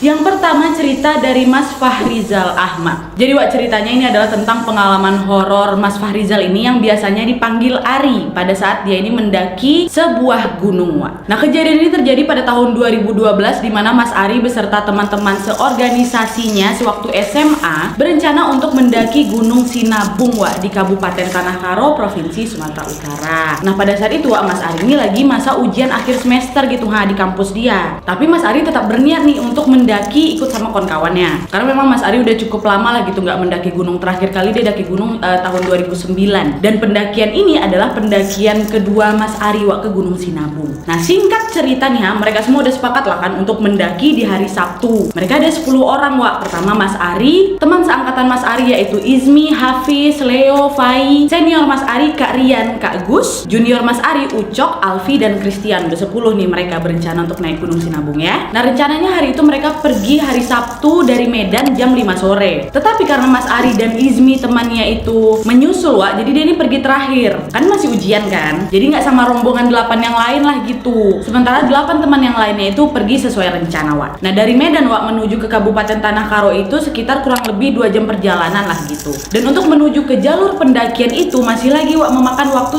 Yang pertama cerita dari Mas Fahrizal Ahmad. Jadi Wak, ceritanya ini adalah tentang pengalaman horor Mas Fahrizal ini yang biasanya dipanggil Ari pada saat dia ini mendaki sebuah gunung, Wak. Nah, kejadian ini terjadi pada tahun 2012 di mana Mas Ari beserta teman-teman seorganisasinya sewaktu SMA berencana untuk mendaki Gunung Sinabung, Wak, di Kabupaten Tanah Karo, Provinsi Sumatera Utara. Nah, pada saat itu Wak, Mas Ari ini lagi masa ujian akhir semester gitu di kampus dia. Tapi Mas Ari tetap berniat nih untuk mendaki ikut sama kawan-kawannya. Karena memang Mas Ari udah cukup lama lah gitu nggak mendaki gunung. Terakhir kali dia daki gunung tahun 2009. Dan pendakian ini adalah pendakian kedua Mas Ari, Wak, ke Gunung Sinabung. Nah, singkat ceritanya mereka semua udah sepakat lah kan untuk mendaki di hari Sabtu. Mereka ada 10 orang, Wak. Pertama Mas Ari, teman seangkatan Mas Ari yaitu Izmi, Hafiz, Leo, Fai, senior Mas Ari Kak Rian, Kak Gus, junior Mas Ari Ucok, Alfi, dan Christian. Udah 10 nih mereka berencana untuk naik Gunung Sinabung ya. Nah, rencananya hari itu mereka pergi hari Sabtu dari Medan jam 5 sore. Tetapi karena Mas Ari dan Izmi temannya itu menyusul, Wak, jadi dia ini pergi terakhir. Kan masih ujian kan? Jadi nggak sama rombongan 8 yang lain lah gitu. Sementara 8 teman yang lainnya itu pergi sesuai rencana, Wak. Nah, dari Medan, Wak, menuju ke Kabupaten Tanah Karo itu sekitar kurang lebih 2 jam perjalanan lah gitu. Dan untuk menuju ke jalur pendakian itu masih lagi, Wak, memakan waktu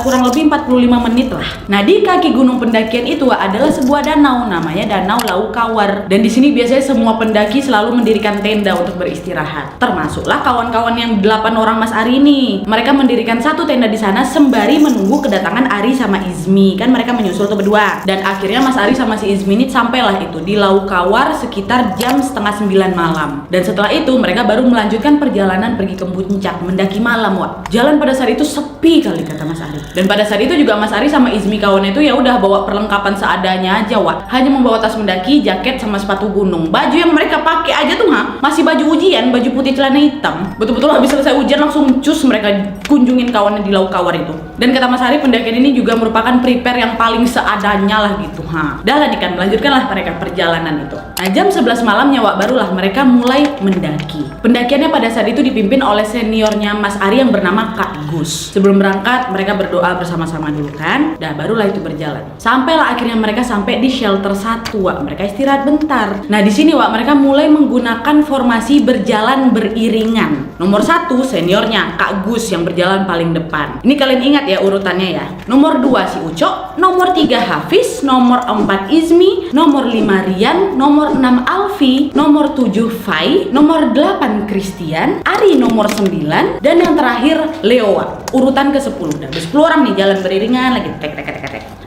kurang lebih 45 menit lah. Nah, di kaki gunung pendakian itu, Wak, adalah sebuah danau namanya Danau Laukawar. Dan di sini biasanya semua pendaki selalu mendirikan tenda untuk beristirahat. Termasuklah kawan-kawan yang 8 orang Mas Ari ini. Mereka mendirikan satu tenda di sana sembari menunggu kedatangan Ari sama Izmi. Kan mereka menyusul tuh berdua. Dan akhirnya Mas Ari sama si Izmi ini sampailah itu di Laukawar sekitar jam setengah 9 malam. Dan setelah itu mereka baru melanjutkan perjalanan pergi ke puncak mendaki malam, Wak. Jalan pada saat itu sepi kali kata Mas Ari. Dan pada saat itu juga Mas Ari sama Izmi kawannya itu ya udah bawa perlengkapan seadanya aja, Wak. Hanya membawa tas mendaki, jaket sama sepatu gunung. Baju yang mereka pakai aja tuh masih baju ujian, baju putih celana hitam. Betul-betul habis selesai ujian langsung cus mereka kunjungin kawannya di Laukawar itu. Dan kata Mas Ari, pendakian ini juga merupakan prepare yang paling seadanya lah gitu. Dah nih kan, melanjutkanlah mereka perjalanan itu. Nah, jam 11 malamnya, Wak, barulah mereka mulai mendaki. Pendakiannya pada saat itu dipimpin oleh seniornya Mas Ari yang bernama Kak Gus. Sebelum berangkat mereka berdoa bersama-sama dulu kan. Dah barulah itu berjalan. Sampailah akhirnya mereka sampai di shelter 1, Wak. Mereka istirahat bentar. Nah, di sini, Wak, mereka mulai menggunakan formasi berjalan beriringan. Nomor 1 seniornya Kak Gus yang berjalan paling depan. Ini kalian ingat ya urutannya ya. Nomor 2 si Ucok, nomor 3 Hafiz, nomor 4 Izmi, nomor 5 Rian, nomor 6 Alfi, nomor 7 Fai, nomor 8 Christian, Ari nomor 9, dan yang terakhir Leo, Wak. Urutan ke-10. Dan 10 orang nih jalan beriringan lagi tek.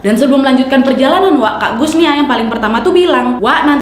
Dan sebelum melanjutkan perjalanan, Wak, Kak Gus nih yang paling pertama tuh bilang, "Wak, nanti